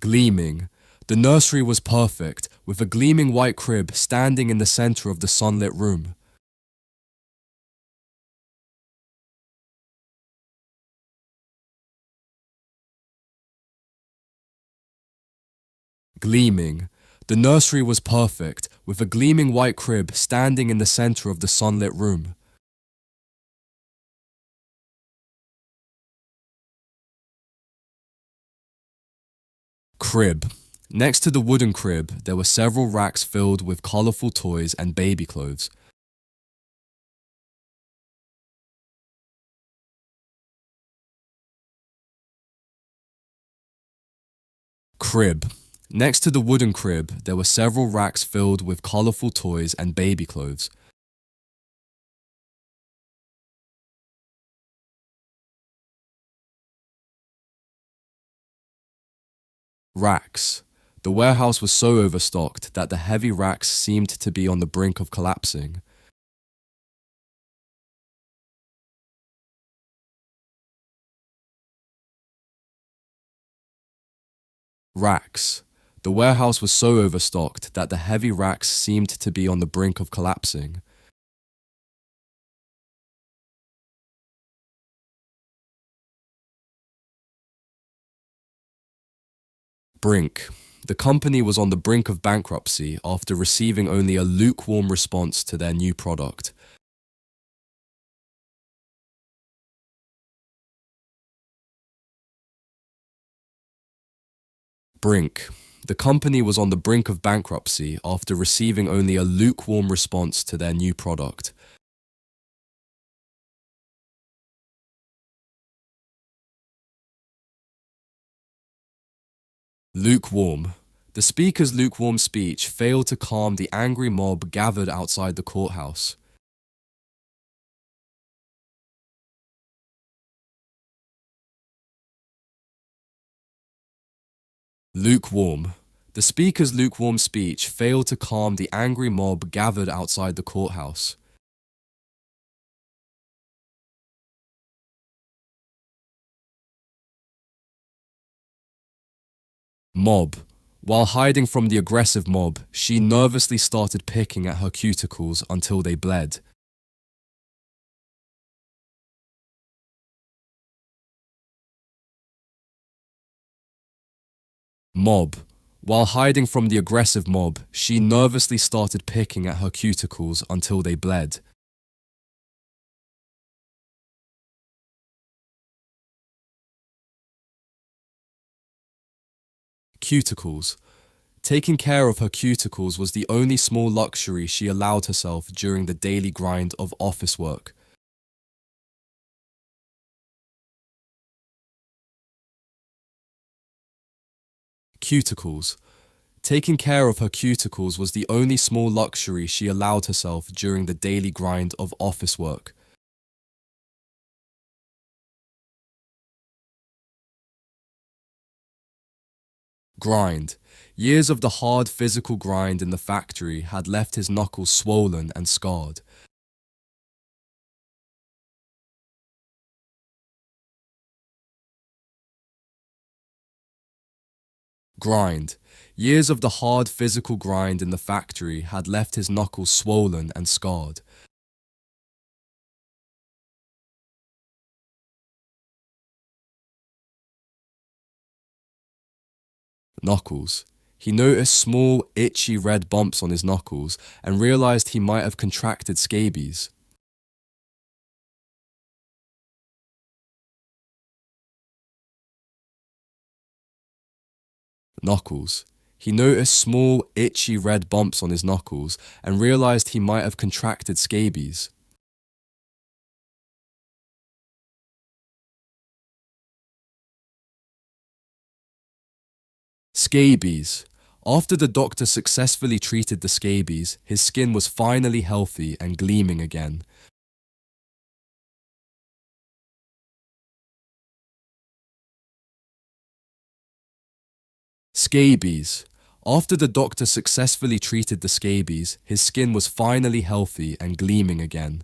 Gleaming. The nursery was perfect, with a gleaming white crib standing in the center of the sunlit room. Gleaming. The nursery was perfect, with a gleaming white crib standing in the center of the sunlit room. Crib. Next to the wooden crib, there were several racks filled with colorful toys and baby clothes. Crib. Next to the wooden crib, there were several racks filled with colorful toys and baby clothes. Racks. The warehouse was so overstocked that the heavy racks seemed to be on the brink of collapsing. Racks. The warehouse was so overstocked that the heavy racks seemed to be on the brink of collapsing. Brink. The company was on the brink of bankruptcy after receiving only a lukewarm response to their new product. Brink. The company was on the brink of bankruptcy after receiving only a lukewarm response to their new product. Lukewarm. The speaker's lukewarm speech failed to calm the angry mob gathered outside the courthouse. Lukewarm. The speaker's lukewarm speech failed to calm the angry mob gathered outside the courthouse. Mob. While hiding from the aggressive mob, she nervously started picking at her cuticles until they bled. Mob. While hiding from the aggressive mob, she nervously started picking at her cuticles until they bled. Cuticles. Taking care of her cuticles was the only small luxury she allowed herself during the daily grind of office work. Cuticles. Taking care of her cuticles was the only small luxury she allowed herself during the daily grind of office work. Grind. Years of the hard physical grind in the factory had left his knuckles swollen and scarred. Grind. Years of the hard physical grind in the factory had left his knuckles swollen and scarred. Knuckles. He noticed small, itchy red bumps on his knuckles and realized he might have contracted scabies. Knuckles. He noticed small, itchy red bumps on his knuckles and realized he might have contracted scabies. Scabies. After the doctor successfully treated the scabies, his skin was finally healthy and gleaming again. Scabies. After the doctor successfully treated the scabies, his skin was finally healthy and gleaming again.